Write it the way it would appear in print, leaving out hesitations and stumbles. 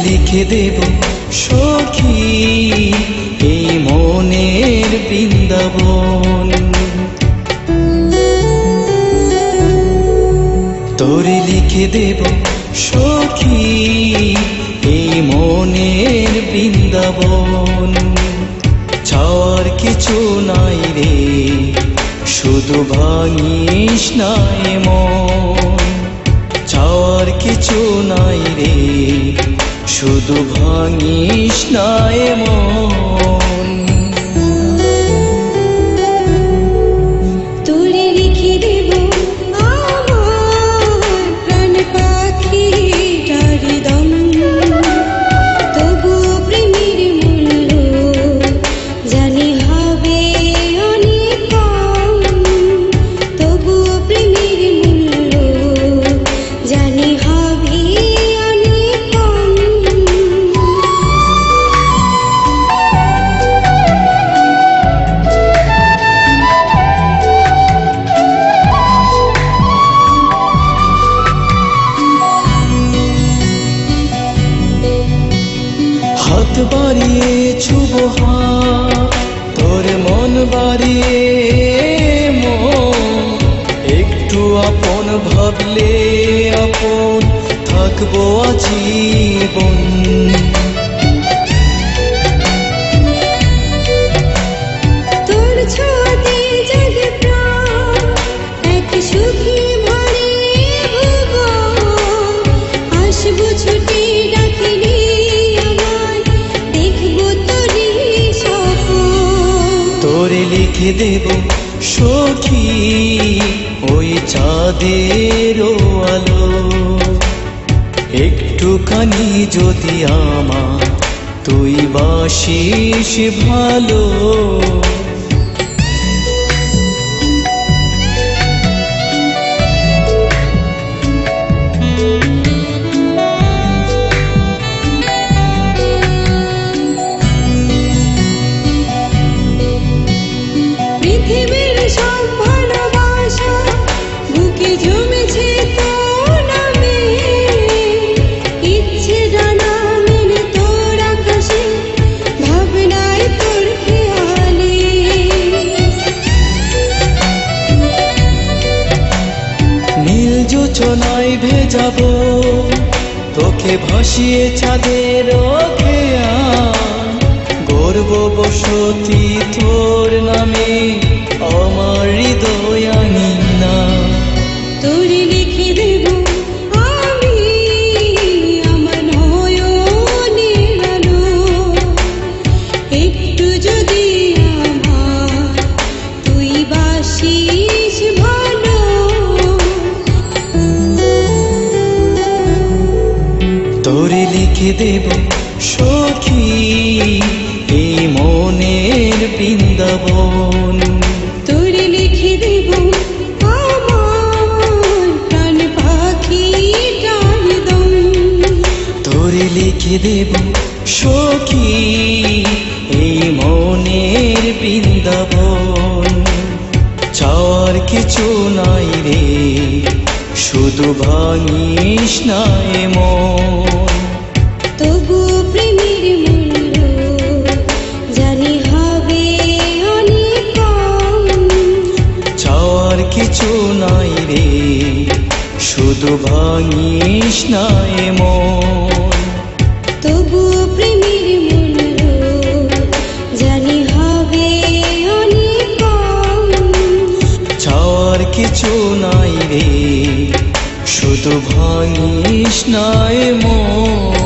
লিখে দেব সখী এই মনের বৃন্দাবন। তোরে লিখে দেব সখী এই মনের বৃন্দাবন। চাওয়ার কিছু নাই রে, শুধু ভাঙিস না মন। চাওয়ার কিছু নাই রে, শুধু ভাঙিস না মন। তোরে লিখে দেব আমার প্রাণ পাখিটার দম। তবু প্রেমের মূল্য জানি হবে অনেক কম। তবু প্রেমের মূল্য জানি হবে অনেক কম। হাত বাড়িয়ে ছুব হাত, তোর মন বাড়িয়ে মন। একটু আপন ভাবলে আপন থাকবো আজীবন। তোর ছোঁয়াতে জাগে প্রাণ, এক সুখী ভরে ভুবন। আসবো ছুটে ডাকিনি আমায়, দেখবো তোরই স্বপন। তোরে লিখে দেব সখী ওই চাঁদেরও আলো। একটুখানি যদি আমার তুই বাসিস ভালো। পৃথিবীর সব ভালোবাসা বুকে জমেছে তোর নামে। ইচ্ছে জানা মেনে তোর আকাশে, ভাবনায় তোর খেয়ালে। নীল যোচনায় ভেজাবো তোকে ভাসিয়ে চাঁদের খেয়াল। গর্ব বসতি তোর নামে আমার হৃদয় আনি না। তোরে লিখে দেব আমি আমার নয়নের আলো। একটু যদি আমার তুই বাসিস ভালো। তোরে লিখে দেব সখী এই মনের বৃন্দাবন। তোরে লিখে দেব আমার প্রাণ পাখিটার দম। তোরে লিখে দেব সখী এই মনের বৃন্দাবন। চাওয়ার কিছু নাই রে, শুধু ভাঙিস না মন। তবু প্রেমের মূল্য জানি হবে অনেক কম। চাওয়ার কিছু নাই রে, শুধু ভাঙিস না মন। তবু প্রেমের মূল্য জানি হবে অনেক কম। চাওয়ার কিছু নাই রে, শুধু ভাঙিস না মন।